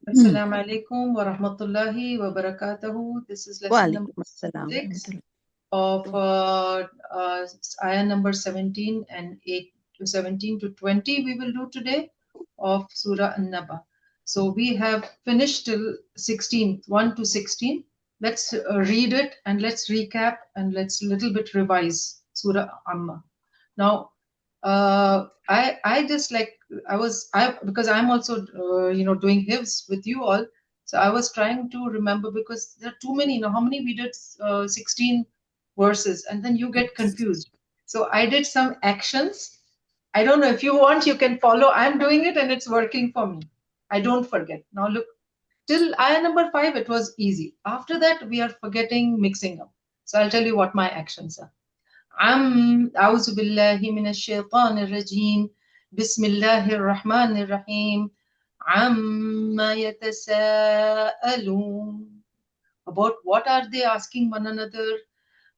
Assalamu alaikum wa rahmatullahi wa barakatuhu. This is lesson number Walaikum assalam 6 warahmatullahi of wabarakatuh. ayah number 17 and 8 to 17 to 20 we will do today of Surah Naba. So we have finished till 16, 1 to 16. Let's read it and let's recap and let's little bit revise Surah Amma. Now, I just like I because I'm also doing Hifz with you all, so I was trying to remember because there are too many. How many we did? 16 verses, and then you get confused. So I did some actions. I don't know if you want, you can follow. I'm doing it, and it's working for me. I don't forget. Now look, till ayah number 5, it was easy. After that, we are forgetting, mixing up. So I'll tell you what my actions are. أعوذ بالله من الشيطان الرجيم بسم الله الرحمن الرحيم عما يتساءلون. About what are they asking one another?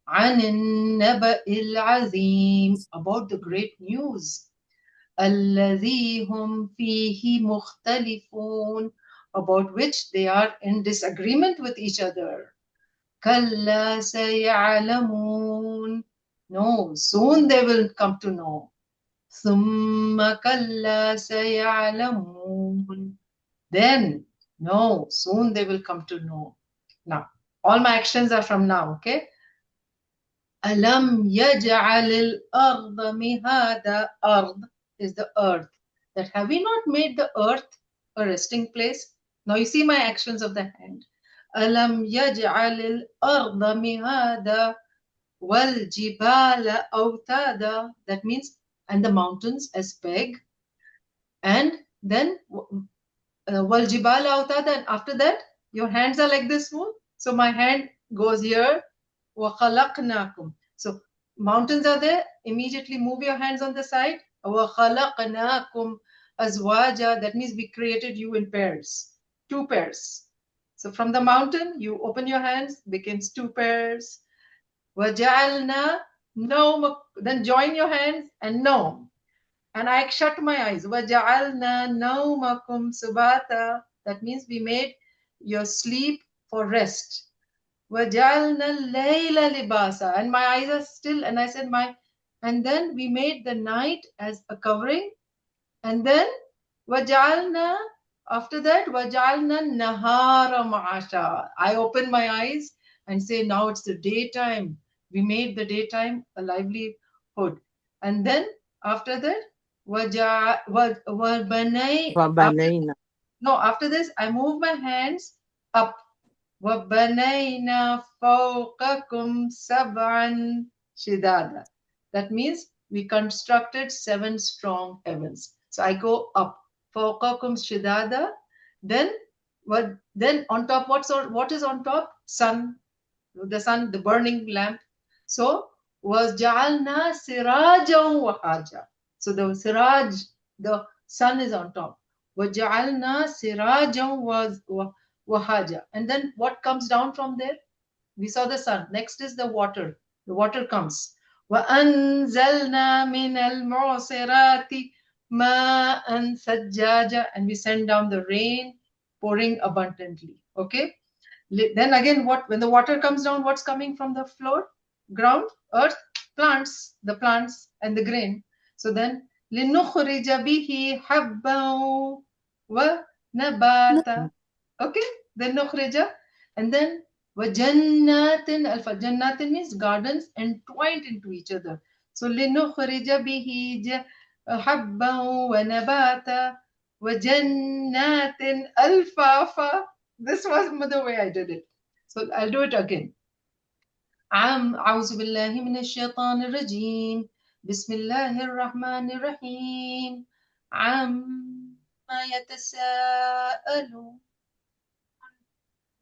عن النبأ العظيم. About the great news. الذي هم فيه مختلفون. About which they are in disagreement with each other. كلا سيعلمون. No, soon they will come to know. ثم كلا سيعلمون. Then, no, soon they will come to know. Now, all my actions are from now, okay? ألم يجعل الأرض مهادا. Ard is the earth. That have we not made the earth a resting place? Now you see my actions of the hand. ألم يجعل الأرض مهادا وَالْجِبَالَ أَوْتَادًا. That means, and the mountains as peg. And then, وَالْجِبَالَ أَوْتَادًا. And after that, your hands are like this one. So my hand goes here. وَخَلَقْنَاكُمْ. So mountains are there. Immediately move your hands on the side. وَخَلَقْنَاكُمْ أَزْوَاجًا. That means we created you in pairs. 2 pairs. So from the mountain, you open your hands, becomes 2 pairs. وَجَعَلْنَا نَوْمَ. Then join your hands and Naum. And I shut my eyes. وَجَعَلْنَا نَوْمَكُمْ سُبَاتًا. That means we made your sleep for rest. وَجَعَلْنَا اللَّيْلَ لِبَاسًا. And my eyes are still, and I said and then we made the night as a covering. And then وَجَعَلْنَا, after that, وَجَعَلْنَا النَّهَارَ مَعَاشًا. I open my eyes and say, now it's the daytime. We made the daytime a livelihood. And then after that, Wabanayna. after this, I move my hands up. وَبَنَيْنَا فَوْقَكُمْ سَبْعًا شِدَادًا. That means we constructed 7 strong heavens. So I go up. فَوْقَكُمْ شِدَادًا. Then on top, what is on top? Sun. The sun, the burning lamp. So وَجَعَلْنَا سِرَاجًا وَهَاجًا. So the siraj, the sun is on top. وَجَعَلْنَا سِرَاجًا وَهَاجًا. And then what comes down from there? We saw the sun. Next is the water. The water comes. وَأَنزَلْنَا مِنَ الْمُعْصِرَاتِ مَاءً ثَجَّاجًا. And we send down the rain pouring abundantly. Okay? Then again, when the water comes down, what's coming from the floor? Ground, earth, plants, the plants and the grain. So then, لِنُخْرِجَ بِهِ حَبًّا وَنَبَاتًا. Okay? Then نُخْرِجَ. And then, وَجَنَّاتٍ alpha. Jannatin means gardens entwined into each other. So لِنُخْرِجَ بِهِ حَبًّا وَنَبَاتًا وَجَنَّاتٍ أَلْفَافًا. This was the way I did it. So I'll do it again. أعوذ بالله من الشيطان الرجيم بسم الله الرحمن الرحيم عما يتساءلون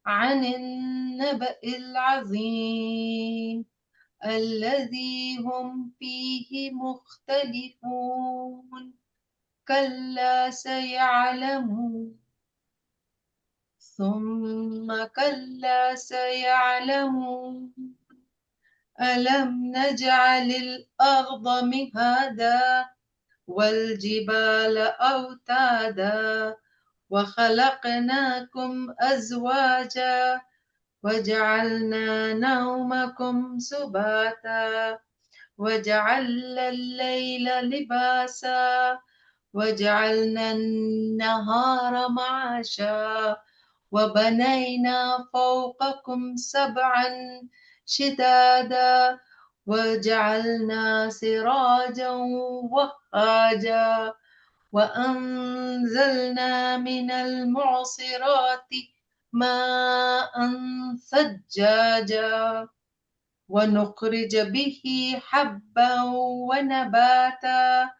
عن النبأ العظيم الذي هم فيه مختلفون كلا سيعلمون ثم كلا سيعلمون ألم نجعل الأرض مهادا والجبال أوتادا وخلقناكم أزواجا وجعلنا نومكم سباتا وجعلنا الليل لباسا وجعلنا النهار معاشا وبنينا فوقكم سبعا شدادا وجعلنا سراجا وهاجا وأنزلنا من المعصرات ماء ثجاجا ونخرج به حبا ونباتا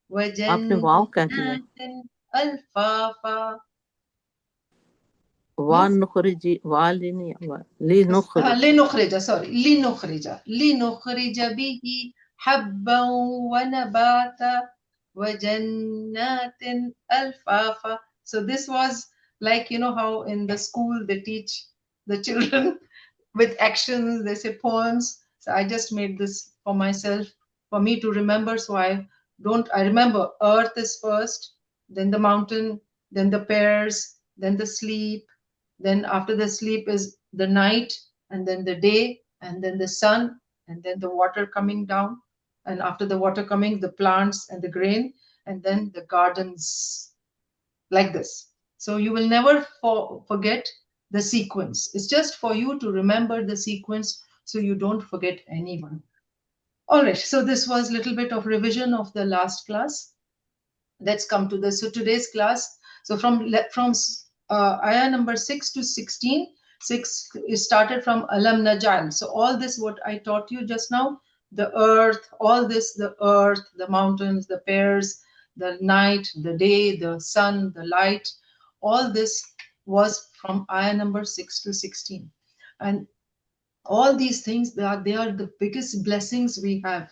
आपने वाव क्या किया? وجنات ألفافا. Means वानुखरिजी वाली नहीं लिनुखरिज لنخرج sorry لنخرج به حبا ونباتا وجنات ألفافا. So this was like, you know how in the school they teach the children with actions, they say poems. So I just made this for myself, for me to remember. So I remember earth is first, then the mountain, then the pears, then the sleep, then after the sleep is the night, and then the day, and then the sun, and then the water coming down, and after the water coming, the plants and the grain, and then the gardens, like this. So you will never forget the sequence. It's just for you to remember the sequence so you don't forget anyone. All right, so this was a little bit of revision of the last class. Let's come to this. So today's class, so from ayah number 6 to 16, 6 is started from Alam Najal. So all this what I taught you just now, the earth, all this, the earth, the mountains, the pears, the night, the day, the sun, the light, all this was from ayah number 6 to 16. And all these things, they are the biggest blessings we have,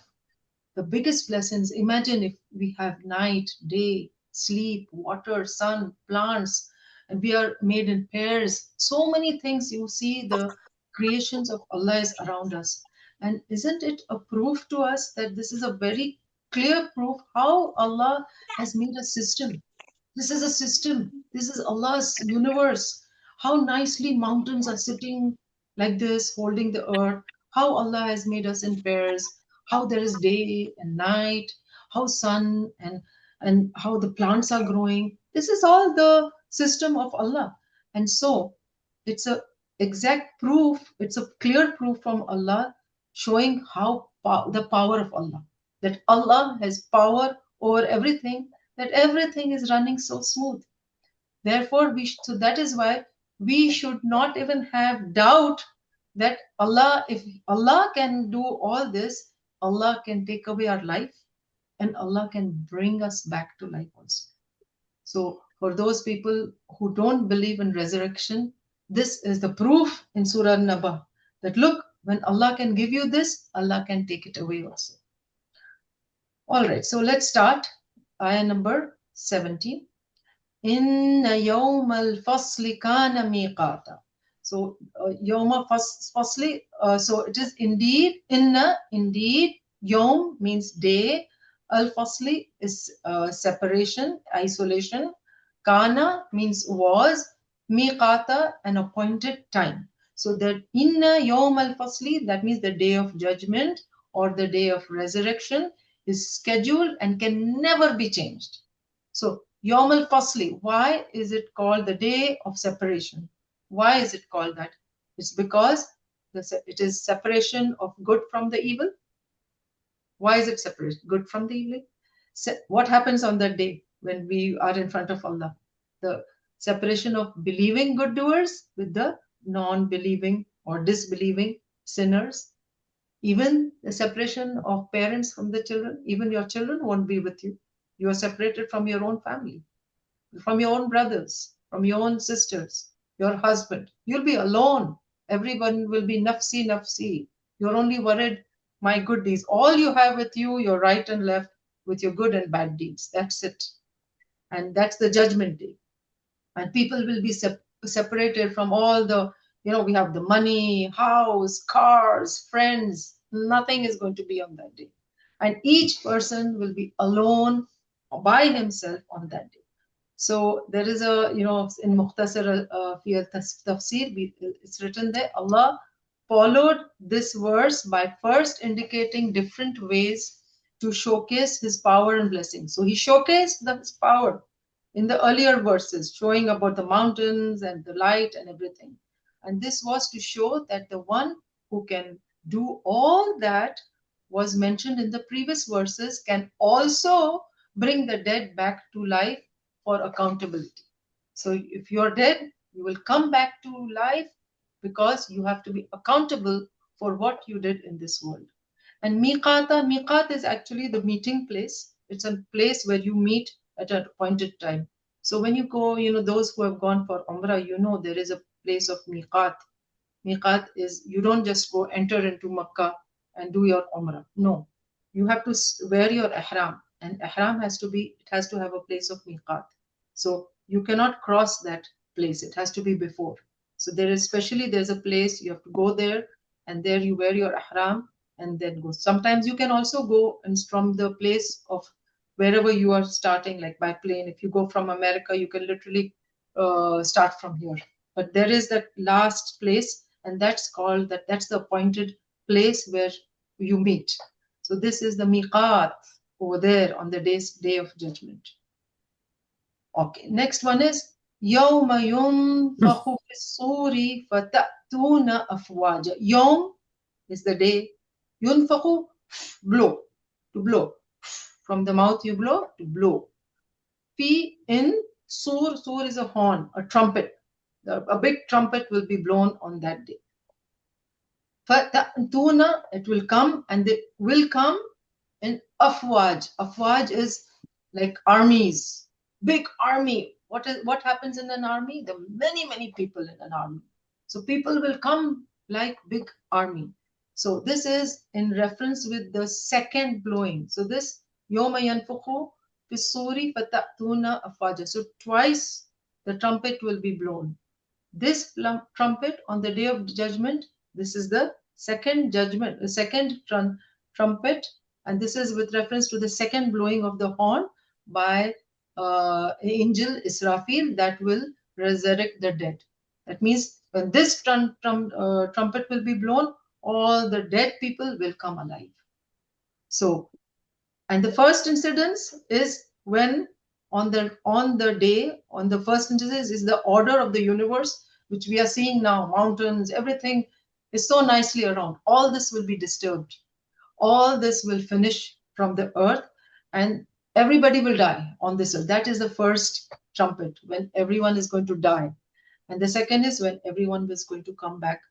the biggest blessings. Imagine if we have night, day, sleep, water, sun, plants, and we are made in pairs. So many things. You see, the creations of Allah is around us. And isn't it a proof to us that this is a very clear proof how Allah has made a system? This is a system. This is Allah's universe. How nicely mountains are sitting like this, holding the earth. How Allah has made us in pairs. How there is day and night. How sun and how the plants are growing. This is all the system of Allah. And so it's a exact proof. It's a clear proof from Allah showing how the power of Allah. That Allah has power over everything, that everything is running so smooth. Therefore, so that is why we should not even have doubt that Allah, if Allah can do all this, Allah can take away our life and Allah can bring us back to life also. So for those people who don't believe in resurrection, this is the proof in Surah Naba that look, when Allah can give you this, Allah can take it away also. All right, so let's start ayah number 17. Inna yawmal fasli kana miqata. So yawma fasli, so it is indeed, indeed, yawm means day, al fasli is separation, isolation, kana means was, miqata an appointed time. So that inna yawm al fasli, that means the day of judgment or the day of resurrection, is scheduled and can never be changed. So Yom al-Fasli, why is it called the day of separation? Why is it called that? It's because it is separation of good from the evil. Why is it separation? Good from the evil? What happens on that day when we are in front of Allah? The separation of believing good doers with the non-believing or disbelieving sinners. Even the separation of parents from the children. Even your children won't be with you. You are separated from your own family, from your own brothers, from your own sisters, your husband. You'll be alone. Everyone will be nafsi, nafsi. You're only worried, my good deeds. All you have with you, your right and left, with your good and bad deeds. That's it. And that's the judgment day. And people will be separated from all the, we have the money, house, cars, friends. Nothing is going to be on that day. And each person will be alone by himself on that day. So there is a, in Mukhtasar fi Tafsir, it's written there, Allah followed this verse by first indicating different ways to showcase His power and blessing. So He showcased His power in the earlier verses, showing about the mountains and the light and everything. And this was to show that the one who can do all that was mentioned in the previous verses can also bring the dead back to life for accountability. So if you're dead, you will come back to life because you have to be accountable for what you did in this world. And miqat is actually the meeting place. It's a place where you meet at an appointed time. So when you go, those who have gone for Umrah, there is a place of miqat. Miqat is, you don't just go enter into Makkah and do your Umrah. No, you have to wear your ihram, and ihram it has to have a place of miqat. So you cannot cross that place. It has to be before. So there's a place you have to go there, and there you wear your ihram and then go. Sometimes you can also go and from the place of wherever you are starting, like by plane. If you go from America, you can literally start from here. But there is that last place, and that's the appointed place where you meet. So this is the miqat over there on the day of judgment. Okay, next one is يوم ينفخ في الصور فتأتون أفواجا. Yom is the day. ينفخ, blow, to blow. From the mouth you blow, to blow. Fi in sur is a horn, a trumpet. A big trumpet will be blown on that day. فَتَأْتُونَ, it will come, and they will come in afwaj. Afwaj is like armies, big army. What happens in an army? There are many people in an army. So people will come like big army. So this is in reference with the second blowing. So this يَوْمَ يَنْفُخُ فِي الصُّورِ فَتَأْتُونَ أَفْوَاجًا. So twice the trumpet will be blown. This trumpet on the day of judgment, this is the second judgment, the second trumpet, and this is with reference to the second blowing of the horn by angel Israfil that will resurrect the dead. That means when this trumpet will be blown, all the dead people will come alive. So, and the first incidence is when on the first incidence is the order of the universe, which we are seeing now. Mountains, everything is so nicely around. All this will be disturbed. All this will finish from the earth, and everybody will die on this earth. That is the first trumpet, when everyone is going to die. And the second is when everyone is going to come back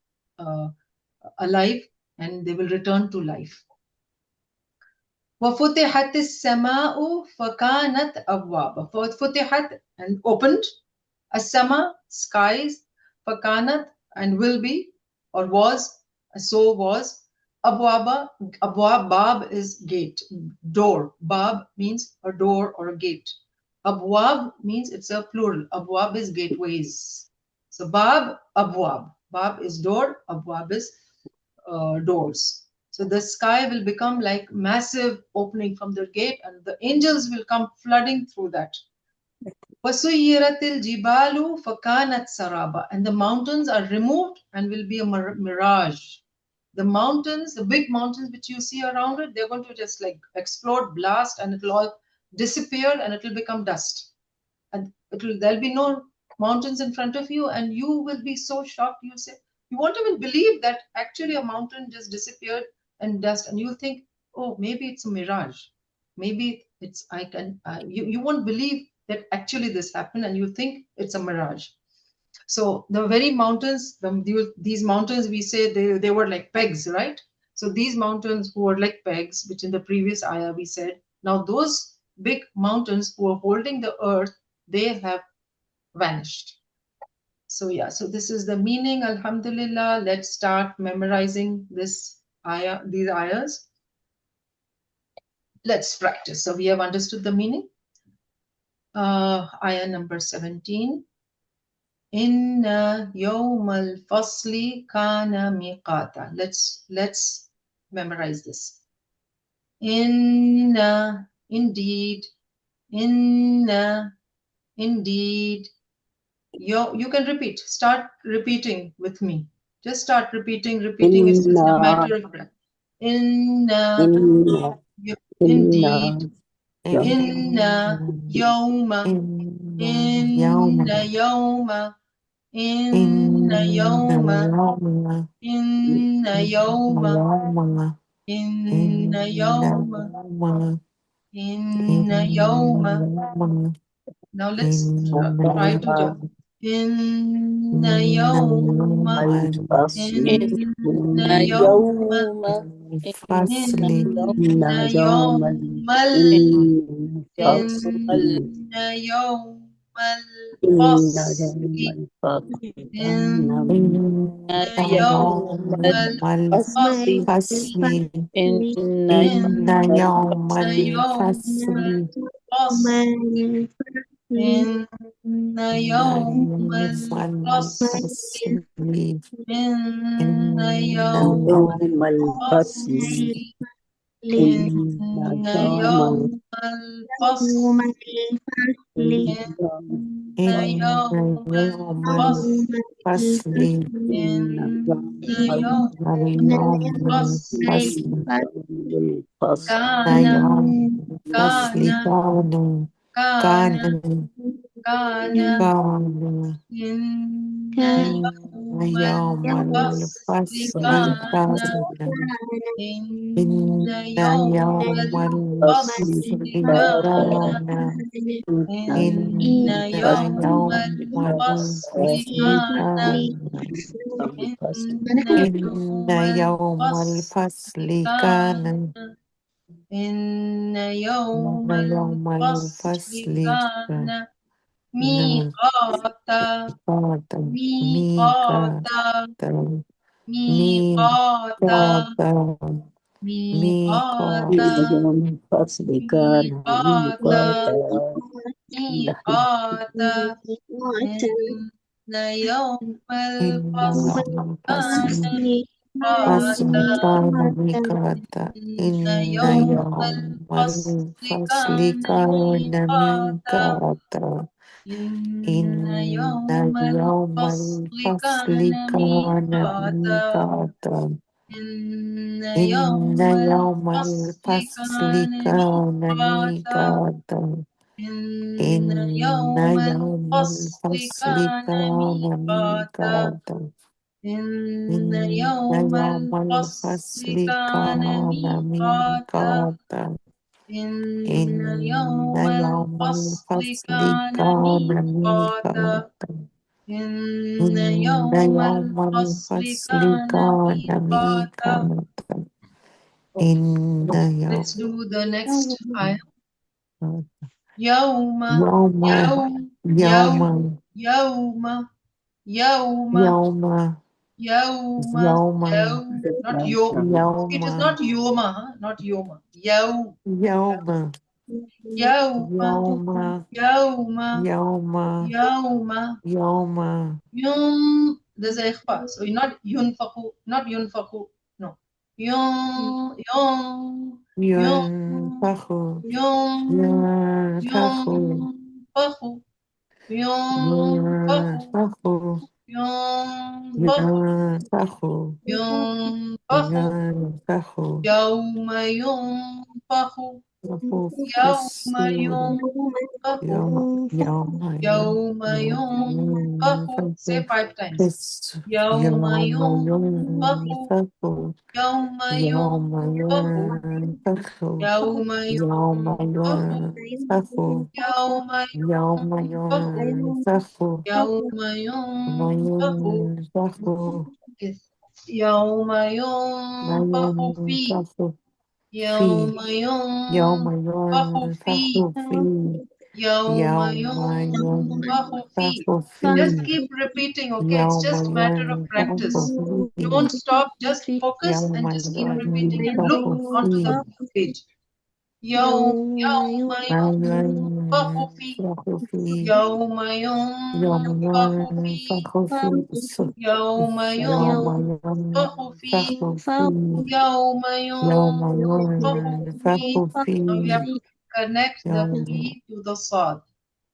alive, and they will return to life. وَفُتِحَتِ السَّمَاءُ فَكَانَتْ أَبْوَابًا. فُتِحَت, and opened. السَّمَاء, skies. فَكَانَتْ, and will be, or was, so was. Abwaba, bab is gate, door. Bab means a door or a gate. Abwab means it's a plural. Abwab is gateways. So bab, abwab. Bab is door, abwab is doors. So the sky will become like massive opening from the gate, and the angels will come flooding through that. وَسُيِّرَتِ الْجِبَالُ فَكَانَتْ سَرَابًا. And the mountains are removed and will be a mirage. The mountains, the big mountains which you see around it, they're going to just like explode, blast, and it'll all disappear, and it'll become dust. And there'll be no mountains in front of you, and you will be so shocked. You'll say, you won't even believe that actually a mountain just disappeared and dust, and you'll think, oh, maybe it's a mirage. Maybe it's, you won't believe that actually this happened, and you think it's a mirage. So the very mountains, these mountains, we say they were like pegs, right? So these mountains who were like pegs, which in the previous ayah we said, now those big mountains who are holding the earth, they have vanished. So yeah, so this is the meaning. Alhamdulillah. Let's start memorizing these ayahs. Let's practice. So we have understood the meaning. Ayah number 17. Inna yawmal fasli kana miqata. Let's memorize this. Inna, indeed, inna, indeed. You can repeat. Start repeating with me. Just start repeating. It's just a matter of breath. Inna, indeed. Inna yawma. Inna yawma. Inna yawma. Inna yawma. Inna yawma. Inna yawma. Now let's try to do. Inna yawma. Inna yawma. Inna yawmal. Inna yawmal fasli. Inna yawmal fasli. Inna yawmal fasli. Inna yawmal fasli. Inna yawmal fasli. Inna yawmal fasli. Inna yawmal fasli. Inna yawmal fasli. Kana, kana, kana, kana. Inna yawmal fasli kana. Inna yawmal fasli kana. Inna yawmal fasli kana. Inna yawmal fasli kana. Inna yawmal fasli kana. Miqata, miqata, miqata, miqata, miqata, miqata. Inna yawmal fasli kana miqata. Inna yawmal fasli kana miqata. Inna yawmal fasli kana miqata. Inna yawmal fasli kana miqata. Inna yawmal fasli kana miqata. Inna yawmal fasli kana miqata. Inna yawmal fasli kana miqata. Inna yawmal fasli kana miqata. Let's do the next ayah. Yawma, yawma, yawma, yawma, yawma, not yo. It is not yoma, not yoma. Yawma, yawma, yawma. There's a ikhfa, so not yunfaku, not yunfaku, no. Yunfaku, yunfaku, yunfaku, yunfaku, yawma yunfaku, yawma yunfaku, yawma yunfaku. Say 5 times. Yawma yunfaku, yawma yunfaku, yawma yunfaku, yawma yunfaku, yawma yunfaku, yawma yunfaku fi, yawma yunfaku fi, yawma yunfaku fi. Just keep repeating, okay? It's just a matter of practice. Don't stop, just focus and just keep repeating and look onto the page. Yawma yunfaku fi, yawma yunfaku fi, yawma yunfaku fi, yawma yunfaku fi. Now we have to connect the fi to the sad.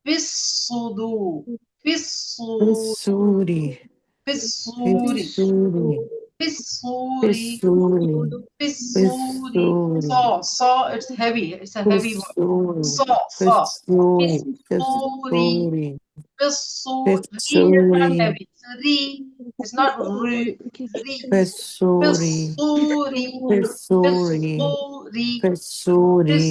Fissudu. Fissu. Fissuri. Fissuri. Fissuri. Fissuri. Fissuri. Fissuri. Fissuri. Saw. It's heavy. It's a heavy word. Fissuri. Saw. Fissuri. Fissuri. Fissuri. Fissuri. Re is not Fissuri. heavy. It's re. It's not re. Re. Fissuri. Fissuri. Fissuri. Fissuri. Fissuri.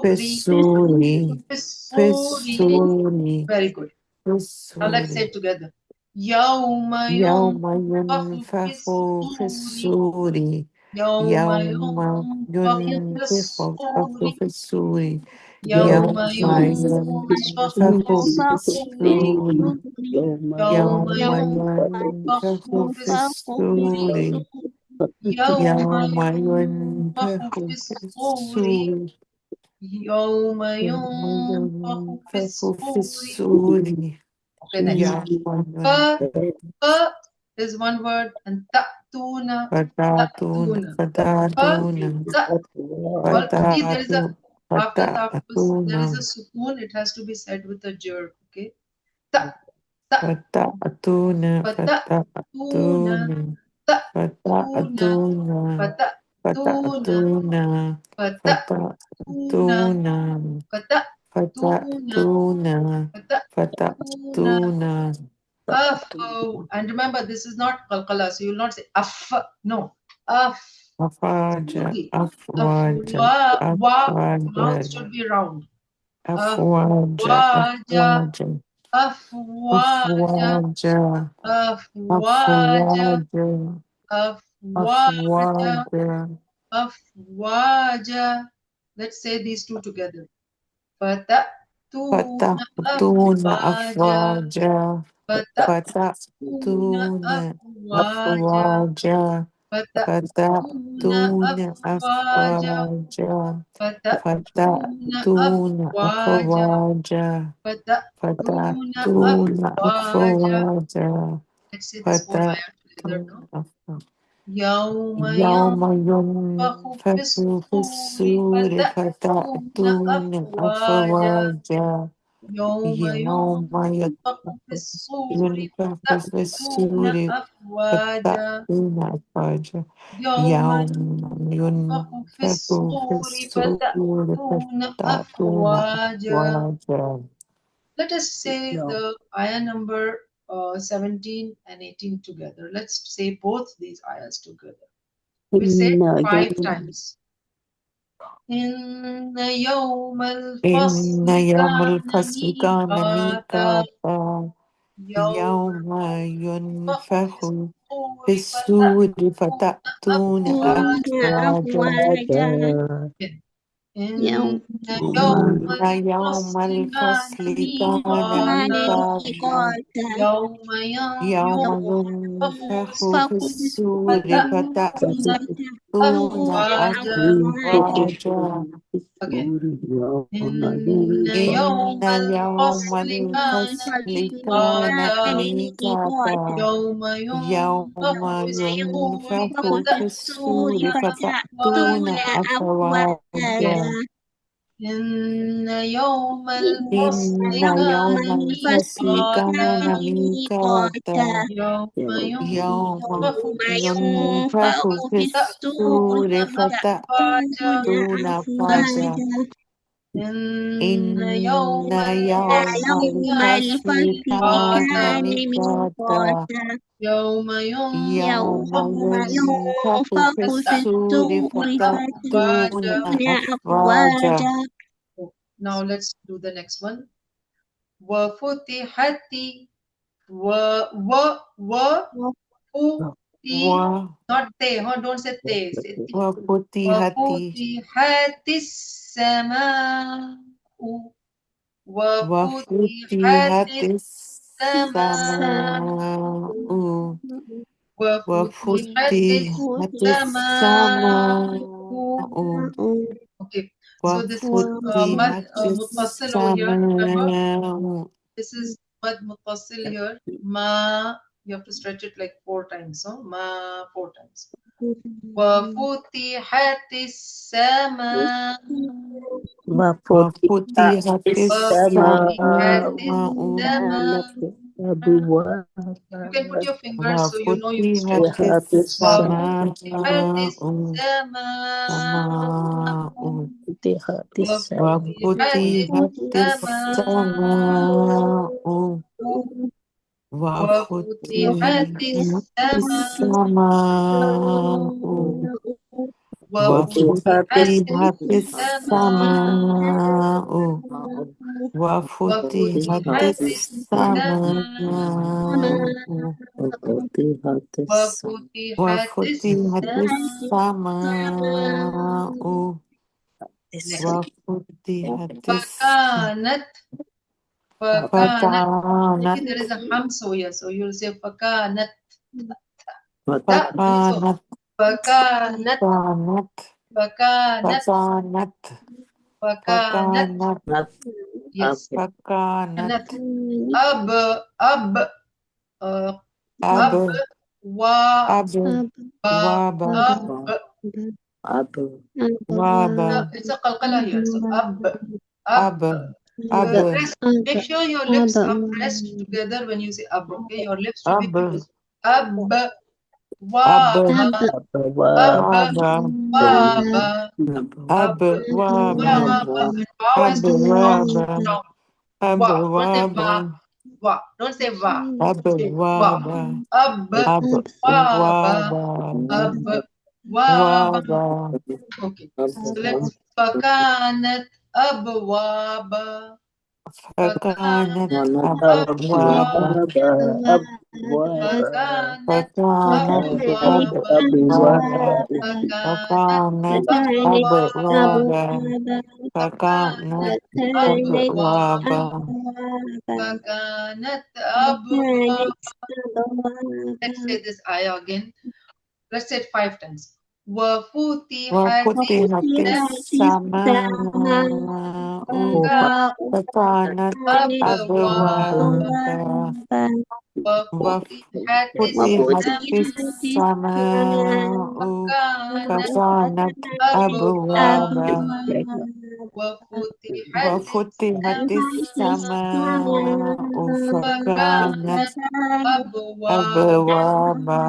Fissuri. Fissuri. Fissuri. Fissuri. Very good. Now let's say Fissuri. it together. Yawma يوم yunfahu ينفخ في fis-suri. الصور Yawma يوم yunfahu ينفخ fis-suri. في الصور يوم Yawma ينفخ yunfahu في fis-suri. الصور Yawma يوم ينفخ yunfahu في fis-suri. الصور Yawma يوم yunfahu ينفخ في fis-suri. الصور Yawma يوم yunfahu ينفخ في fis-suri. الصور Okay, next. يوم Fa, fa is one word, and ta'tuna, فتاتون ta'tuna. Fa, فتاتون ta. Well, see, there is a فتاتون after taffus, there is فتاتون a sukoon. It has to be said with a jerk. Okay, ta, ta, فتاتون pata, tuna, فتاتون ta, tuna, فتاتون pata, tuna, فتاتون pata, tuna, فتاتون pata, tuna, فتاتون pata, tuna. فتاتون Oh, and remember, this is not qalqala, so you will not say af. No, af. أفواج Smoothly. أفواج Afwa, wa, mouth أفواج should be round. أفواج Afwaja, أفواج afwaja, أفواج afwaja, أفواج afwaja, أفواج afwaja. Let's say these two together. Fatatuna فتأتون afwaja, أفواجا fatatuna فتأتون afwaja, أفواجا fatatuna فتأتون afwaja, أفواجا fatatuna فتأتون afwaja, أفواجا fatatuna فتأتون afwaja. أفواجا Let's say this whole ayah together now. فتأتون أفواجا يوم يوم ينفخ في ينفخ في الصور الصور فتأتون فتأتون أفواجا. أفواجا يوم يوم ينفخ في الصور ينفخ في فتأتون الصور أفواجا. فتأتون أفواجا يوم يوم ينفخ في ينفخ في الصور الصور فتأتون فتأتون أفواجا. أفواجا. Let us say the ayah number 17 and 18 together. Let's say both these ayahs together. We say it 5 times. إن يوم إن الفصل يوم كان الفصل كان ميقاتا. ميقاتا يوم يوم ينفخ ينفخ في الصور في الصور فتأتون فتأتون أفواجا. أفواجا إن يوم إن يوم الفصل كان الفصل كان ميقاتا. ميقاتا يوم يوم ينفخ في ينفخ في الصور الصور فتأتون فتأتون أفواجا. أفواجا Again. إن إن يوم يوم الفصل كان الفصل كان ميقاتا. ميقاتا يوم يوم ينفخ في الصور ينفخ في فتأتون الصور فتأتون أفواجا. أفواجا إن يوم الفصل إن كان يوم الفصل كان ميقاتا. ميقاتا يوم يوم ينفخ في الصور ينفخ في فتأتون الصور أفواجا. فتأتون أفواجا إن إن يوم يوم الفصل كان الفصل كان ميقاتا. ميقاتا يوم يوم ينفخ في ينفخ الصور في الصور فتأتون فتأتون أفواجا. أفواجا. Now let's do the next one. وفتحت و و و فتي و not te, huh? Don't say te, say ti. وفتحت وفتحت السماء وفتحت وفتحت السماء السماء وفتحت وفتحت السماء. السماء Okay, so this is mad وفتحت muttasil over here. Remember, السماء this is mad muttasil here. Ma, you have to stretch it like 4 times. So ma 4 times. وفتحت السماء وفتحت وفتحت السماء السماء. You can put your fingers so you know you stretch. وفتحت السماء وفتحت السماء سماء وفتحت وفتحت السماء السماء وفتحت وفتحت السماء السماء وفتحت وفتحت السماء السماء وفتحت وفتحت السماء السماء وفتحت وفتحت السماء. السماء Next. وفتحت فكانت فكانت. فكانت Maybe there is a hamso here, so you'll say فكانت. So فكانت فكانت كانت فكانت فكانت فكانت. فكانت Yes. فكانت كانت أب أب أب أب و أب واب أب. واب It's a qalqala here. So ab, ab. أب أب Press. Make sure your lips are pressed together when you say ab. Okay, your lips should be أب closed. Ab, أب waba, ab, واب waba, ab, أب واب waba. And wow has أب to sound واب strong. أب Wa. Don't say واب va. Wa. Don't say va. أب Say wa. واب Ab, أب واب waba, ab, waba. واب Okay. So let's. فكانت أبواب. فكانت فكانت أبواب أبواب. فكانت فكانت أبواب. أبواب فكانت فكانت أبواب. أبواب فكانت فكانت أبواب أبواب. فكانت أبواب. Let's say this ayah again. Let's say it 5 times. وفتحت وفتحت السماء السماء فكانت أبواب. أبواب وفتحت وفتحت السماء السماء فكانت فكانت أبواب. أبوابا وفتحت وفتحت السماء السماء فكانت فكانت أبواب. أبوابا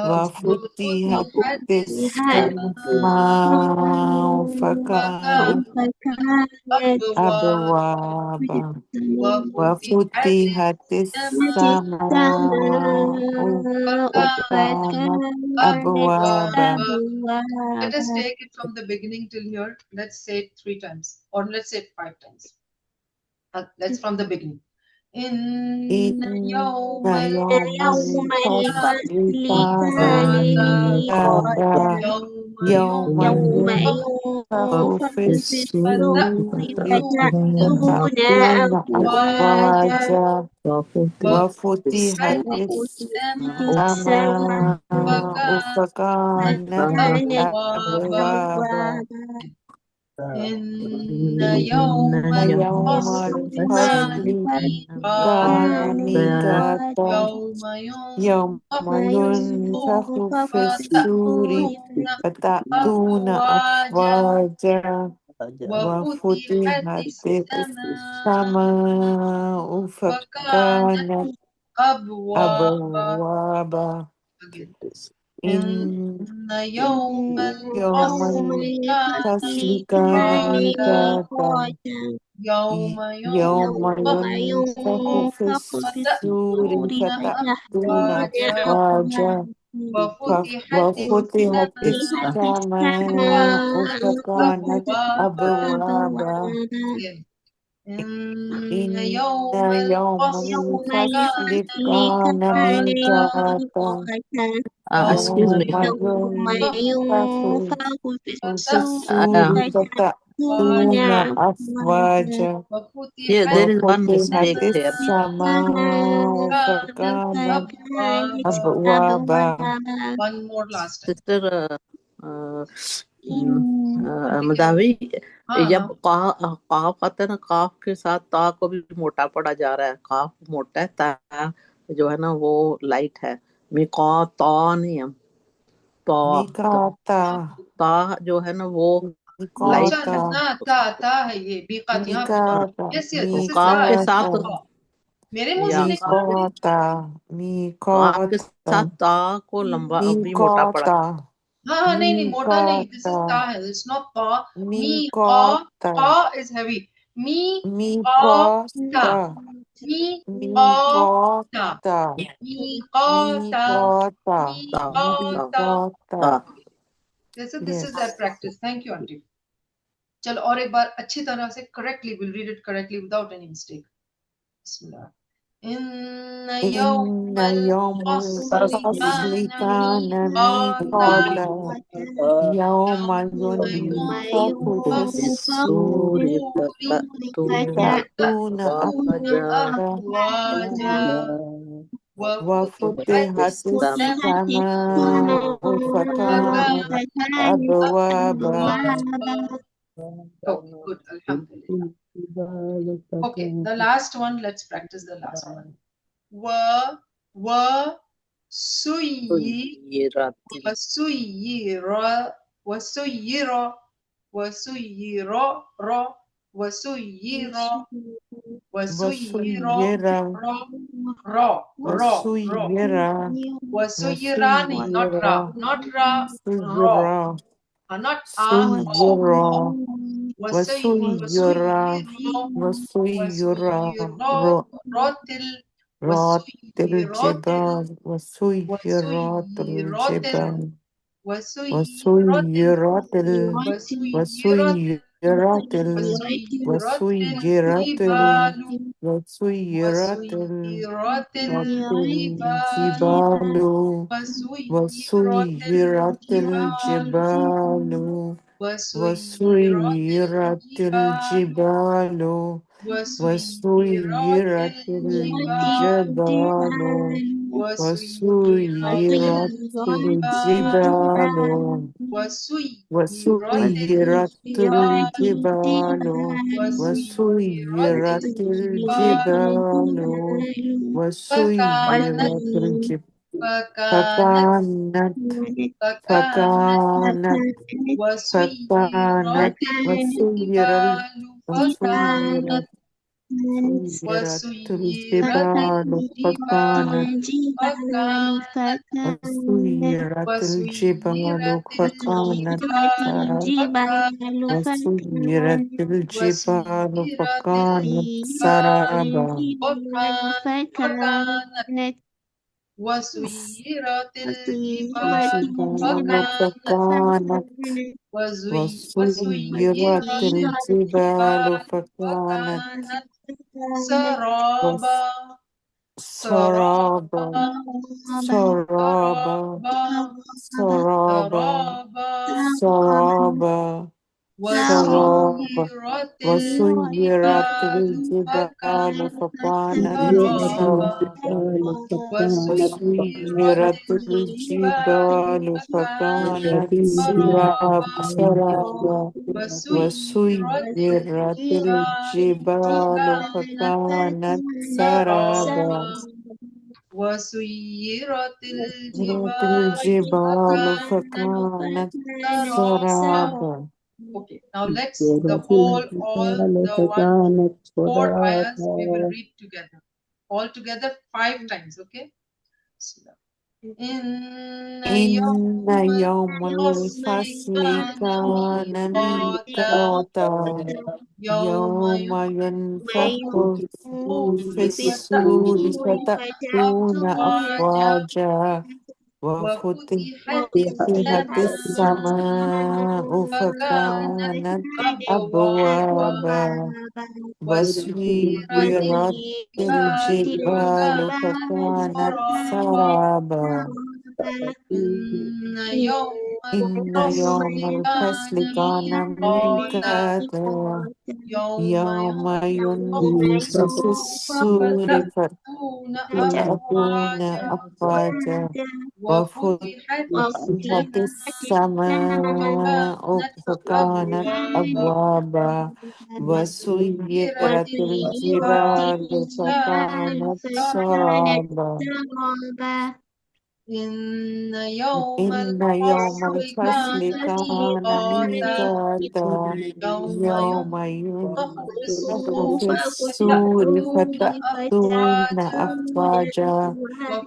وفتحت وفتحت السماء السماء فكانت فكانت أبواب. أبوابا وفتحت وفتحت السماء السماء فكانت فكانت أبواب. أبوابا. Let us take it from the beginning till here. Let's say it 3 times, or let's say it 5 times. Let's from the beginning. إن إن يوم يوم الفصل الفصل كان كان ميقاتا. ميقاتا يوم يوم ينفخ ينفخ في الصور فتأتون فتأتون أفواجا أفواجا وفتحت وفتحت السماء السماء فكانت فكانت أبوابا. أبوابا. إن يوم يوم الفصل كان الفصل كان ميقاتا. ميقاتا يوم يوم ينفخ في الصور ينفخ في الصور فتأتون فتأتون أفواجا أفواجا وفتحت وفتحت السماء السماء فكانت فكانت أبوابا. أبوابا. Again. إن إن يوم يوم الفصل كان الفصل كان ميقاتا. ميقاتا يوم يوم ينفخ ينفخ في الصور فتأتون فتأتون أفواجا أفواجا وفتحت وفتحت السماء السماء فكانت فكانت أبوابا. أبوابا. Again. إن إن يوم يوم الفصل كان الفصل كان ميقاتا. ميقاتا Excuse يوم me. ينفخ ينفخ في الصور فتأتون فتأتون أفواجا أفواجا Here, وفتحت there is one وفتحت mistake here. السماء السماء فكانت فكانت أبوابا. أبوابا. One more last time. Sister uh, Madhavi हाँ जब हाँ काफ आता है ना काफ के साथ ता को भी मोटा पड़ा जा रहा है काफ मोटा है ता जो है ना वो लाइट है मी कौ तो नहीं है ता Mikata. ता जो है ना वो लाइक अच्छा, Mikata. ता है ये बीकात यहाँ पे ना. Mikata. यस यस, तो दिस इज काफ ता के है. साथ Mikata. मेरे मुंह से या निकला है. Mikota. काफ के Mikota. साथ ता को लंबा भी मोटा पड़ा. Mikota. हाँ, नहीं मोटा नहीं. दिस इज ता Mikata. है. इट्स नॉट ता. मी का Mikota. का इज हैवी. मी का ता. Mikota. मी का ता. Mikota. मी का ता. Mikota. मी ता का ता ता. ता. Mikota. This is Yes. that practice. Thank you, auntie. चलो और एक बार अच्छी तरह से correctly, we'll read it correctly without any mistake. Bismillah. إن يوم إن يوم الفصل الفصل كان كان ميقاتا. ميقاتا يوم يوم ينفخ في ينفخ في الصور فتأتون فتأتون أفواجا أفواجا أفواجا وفتحت وفتحت السماء السماء فكانت فكانت أبوابا. أبوابا. Okay, good. Alhamdulillah. Okay, the last one. Let's practice the last one. Wa wa suyi سيرت wasuyira wasuyira wasuyira ra wasuyira wasuyira وسيرا ra ra ra ra وسيرا wasuyirani, not ra, وسيرا not ra, ra, سيرا not ra. سيرا وسيرا wasuyira وسيرا wasuyira rotil رات wasuyiratil الجبال وسيرات wasuyiratil الجبال wasuyiratil وسيرات wasuyiratil وسيرات wasuyiratil وسيرات jibalu وسيرات wasuyiratil jibalu الجبال wasuyiratil وسيرت jibalu الجبال wasuyiratil وسيرت jibalu الجبال wasuyiratil وسيرت jibalu الجبال wasuyiratil وسيرت jibalu الجبال wasuyiratil وسيرت jibalu الجبال wasuyiratil وسيرت jibalu الجبال فكانت وسيرت الجبال فكانت فكانت فكانت فكانت فكانت وسيرت وسير الجبال وسيرت فكانت سيرت وسيرت الجبال الجبال فكانت فكانت وسيرت الجبال وسيرت فكانت الجبال سرابا فكانت وسيرت الجبال وسيرت فكانت الجبال سرابا فكانت وسيرت الجبال الجبال فكانت فكانت وسيرت وسيرت الجبال الجبال فكانت فكانت سرابا سرابا سرابا سرابا سرابا سرابا سرابا سرابا سرابا وسيرت وسيرت الجبال الجبال فكانت فكانت سيرت سرابا سرابا الجبال فكانت وسيرت وسيرت الجبال الجبال فكانت فكانت سرابا سرابا وسيرت وسيرت الجبال الجبال فكانت فكانت سرابا سرابا وسيرت سيرت الجبال الجبال فكانت فكانت سرابا. سرابا Okay, now let's the سيرت whole all الجبال the one فكانت four ayahs we will سرابا read together. All together 5 times, okay? إن إن يوم يوم الفصل الفصل كان كان ميقاتا ميقاتا يوم يوم ينفخ ينفخ في الصور السور فتأتون فتأتون أفواجا أفواجا وفتحت وفتحت السماء السماء فكانت فكانت أبوابا أبوابا وسيرت وسيرت الجبال الجبال فكانت فكانت سرابا سرابا إن يوم إن الفصل يوم كان الفصل كان ميقاتا ميقاتا يوم يوم ينفخ ينفخ في الصور السور فتأتون فتأتون أفواجا أفواجا وفتحت وفتحت السماء فكانت فكانت أبوابا أبوابا وسيرت وسيرت الجبال الجبال فكانت فكانت سرابا سرابا إن يوم إن يوم الفصل كان الفصل كان ميقاتا يوم يوم ينفخ في ينفخ في الصور السور فتأتون فتأتون أفواجا أفواجا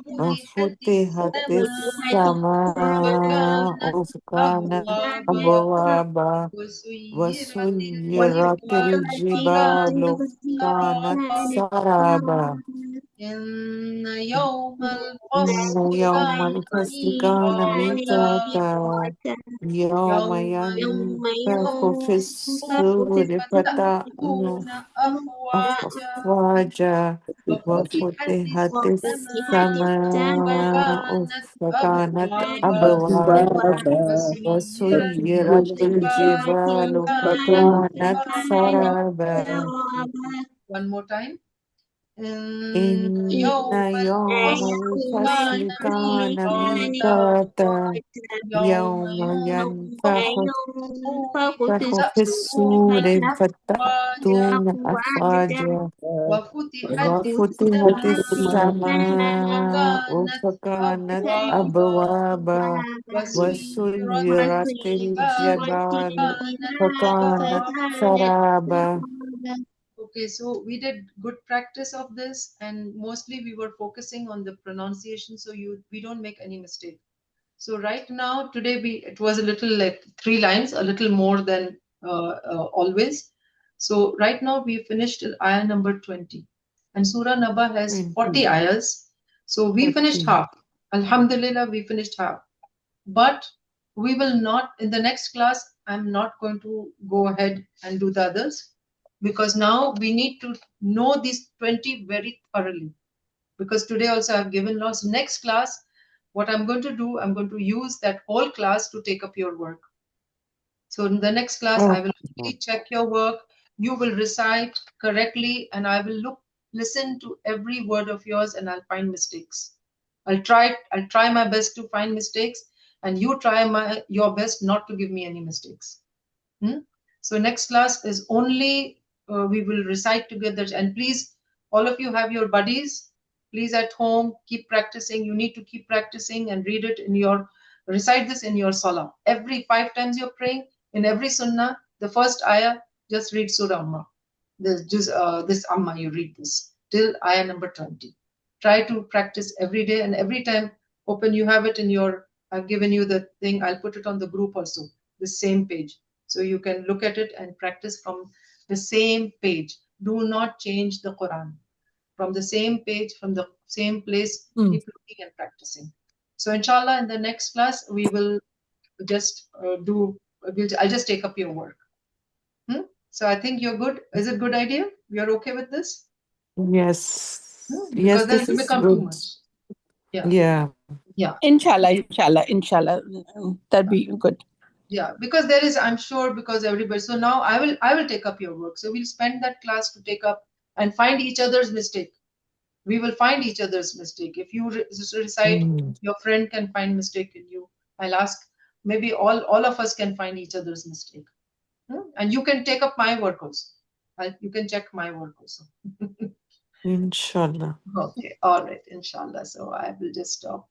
وفتحت وفتحت السماء السماء فكانت أبوابا أبوابا وسيرت وسيرت الجبال الجبال كانت سرابا سرابا إن يوم إن الفصل يوم كان الفصل كان ميقاتا ميقاتا يوم يوم ينفخ في ينفخ السور فتأتون فتأتون أفواجا أفواجا وفتحت وفتحت السماء السماء فكانت فكانت أبوابا أبوابا وسيرت وسيرت الجبال الجبال فكانت فكانت سرابا. سرابا One more time. إن إن يوم يوم الفصل كان الفصل كان ميقاتا ميقاتا يوم يوم ينفخ ينفخ في فتأتون السور أفواجا فتأتون أفواجا وفتحت وفتحت السماء السماء فكانت فكانت أبوابا أبوابا وسيرت وسيرت الجبال الجبال فكانت فكانت سرابا. سرابا. Okay, so we did good practice of this, and mostly we were focusing on the pronunciation, so we don't make any mistake. So right now, today it was a little like 3 lines, a little more than always. So right now we finished ayah number 20, and Surah Naba has 40 20, ayahs. So we finished 40. half. Alhamdulillah, we finished half. But we will not in the next class. I'm not going to go ahead and do the others, because now we need to know these 20 very thoroughly, because today also I've given lots. Next class, what I'm going to do, I'm going to use that whole class to take up your work. So in the next class, I Oh, will really check your work. You will recite correctly, and I will listen to every word of yours, and I'll find mistakes. I'll try my best to find mistakes, and you try your best not to give me any mistakes. Hmm? So next class is only we will recite together. And please, all of you have your buddies. Please at home keep practicing. You need to keep practicing and read it in your recite this in your salah. Every 5 times you're praying, in every sunnah, the first ayah, just read Surah Amma. This Amma, you read this till ayah number 20. Try to practice every day, and every time open, you have it in your. I've given you the thing. I'll put it on the group also, the same page, so you can look at it and practice from the same page. Do not change the Quran. From the same page, from the same place, keep looking and practicing. So inshallah, in the next class, we will just I'll just take up your work. So I think you're good. Is it good idea? You're okay with this? yes. Yes, Because then this it'll is become too good. much. Yeah. Yeah. Yeah. Inshallah. That'd be good. Yeah, because there is, I'm sure, because everybody. So now I will take up your work. So we'll spend that class to take up and find each other's mistake. We will find each other's mistake. If you recite, Mm. your friend can find mistake in you. I'll ask. Maybe all of us can find each other's mistake. And you can take up my work also. You can check my work also. Inshallah. Okay. All right. Inshallah. So I will just stop this.